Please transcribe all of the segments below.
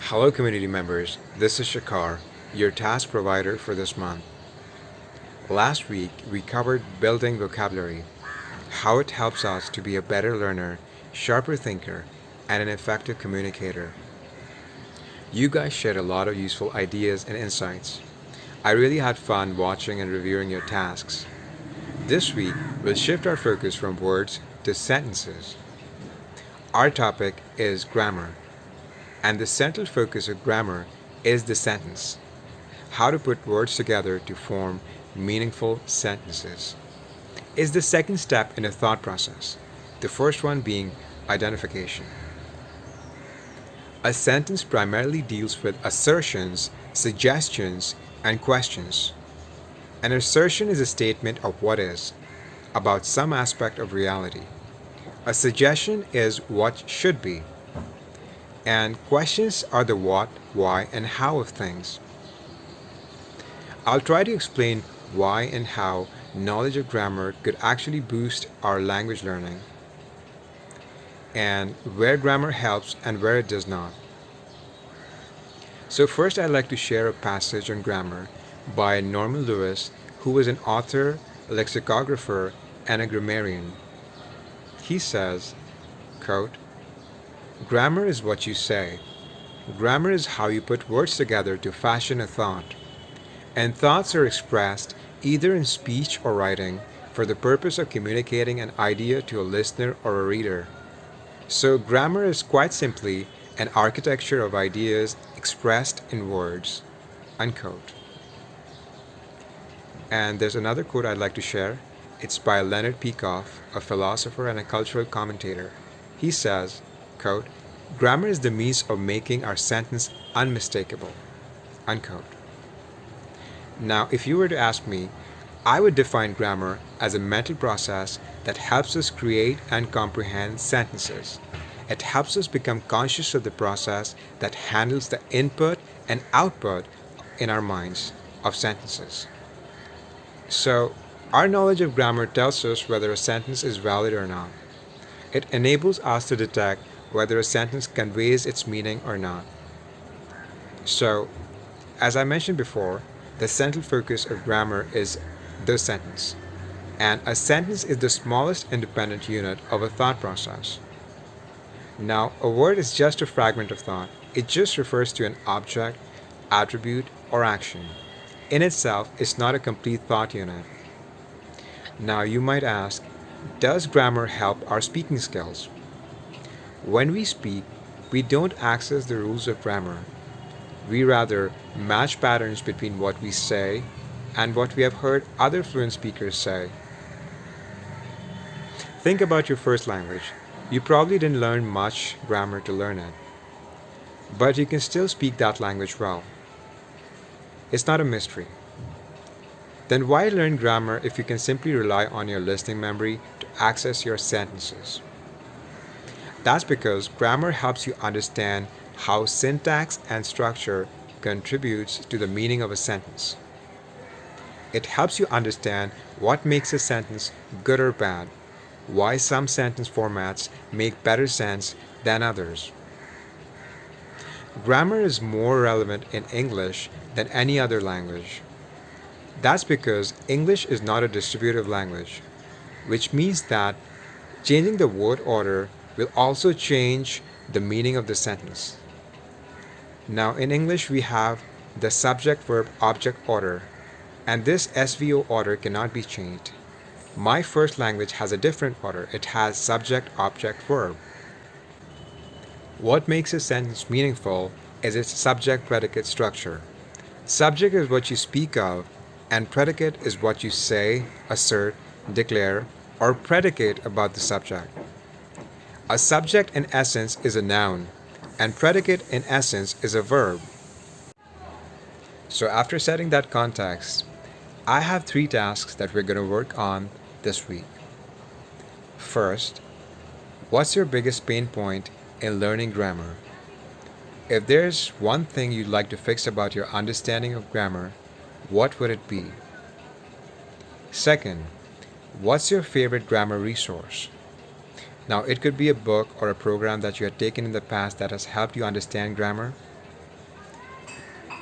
Hello community members, this is Shakar, your task provider for this month. Last week we covered building vocabulary, how it helps us to be a better learner, sharper thinker, and an effective communicator. You guys shared a lot of useful ideas and insights. I really had fun watching and reviewing your tasks. This week we'll shift our focus from words to sentences. Our topic is grammar. And the central focus of grammar is the sentence. How to put words together to form meaningful sentences is the second step in a thought process, the first one being identification. A sentence primarily deals with assertions, suggestions, and questions. An assertion is a statement of what is, about some aspect of reality. A suggestion is what should be. And questions are the what, why, and how of things. I'll try to explain why and how knowledge of grammar could actually boost our language learning, and where grammar helps and where it does not. So first I'd like to share a passage on grammar by Norman Lewis, who was an author, lexicographer, and a grammarian. He says, quote, "Grammar is what you say. Grammar is how you put words together to fashion a thought. And thoughts are expressed either in speech or writing for the purpose of communicating an idea to a listener or a reader. So grammar is quite simply an architecture of ideas expressed in words." Unquote. And there's another quote I'd like to share. It's by Leonard Peikoff, a philosopher and a cultural commentator. He says, quote, "Grammar is the means of making our sentence unmistakable." Unquote. Now, if you were to ask me, I would define grammar as a mental process that helps us create and comprehend sentences. It helps us become conscious of the process that handles the input and output in our minds of sentences. So, our knowledge of grammar tells us whether a sentence is valid or not. It enables us to detect whether a sentence conveys its meaning or not. So, as I mentioned before, the central focus of grammar is the sentence. And a sentence is the smallest independent unit of a thought process. Now, a word is just a fragment of thought. It just refers to an object, attribute, or action. In itself, it's not a complete thought unit. Now, you might ask, does grammar help our speaking skills? When we speak, we don't access the rules of grammar. We rather match patterns between what we say and what we have heard other fluent speakers say. Think about your first language. You probably didn't learn much grammar to learn it, but you can still speak that language well. It's not a mystery. Then why learn grammar if you can simply rely on your listening memory to access your sentences? That's because grammar helps you understand how syntax and structure contributes to the meaning of a sentence. It helps you understand what makes a sentence good or bad, why some sentence formats make better sense than others. Grammar is more relevant in English than any other language. That's because English is not a distributive language, which means that changing the word order will also change the meaning of the sentence. Now, in English, we have the subject verb object order, and this SVO order cannot be changed. My first language has a different order. It has subject, object, verb. What makes a sentence meaningful is its subject predicate structure. Subject is what you speak of, and predicate is what you say, assert, declare, or predicate about the subject. A subject in essence is a noun, and predicate in essence is a verb. So after setting that context, I have 3 tasks that we're going to work on this week. First, what's your biggest pain point in learning grammar? If there's one thing you'd like to fix about your understanding of grammar, what would it be? Second, what's your favorite grammar resource? Now, it could be a book or a program that you had taken in the past that has helped you understand grammar.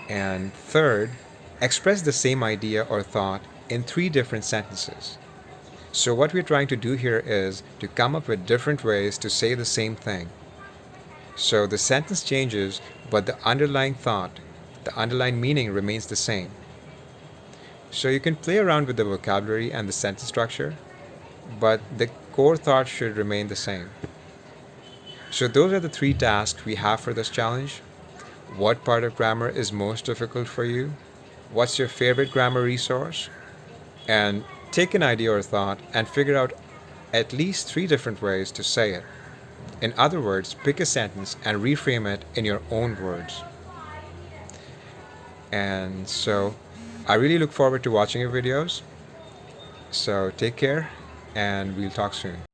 And third, express the same idea or thought in 3 different sentences. So what we're trying to do here is to come up with different ways to say the same thing. So the sentence changes, but the underlying thought, the underlying meaning remains the same. So you can play around with the vocabulary and the sentence structure, but the core thought should remain the same. So those are the 3 tasks we have for this challenge. What part of grammar is most difficult for you? What's your favorite grammar resource? And take an idea or thought and figure out at least 3 different ways to say it. In other words, pick a sentence and reframe it in your own words. And so I really look forward to watching your videos. So take care and we'll talk soon.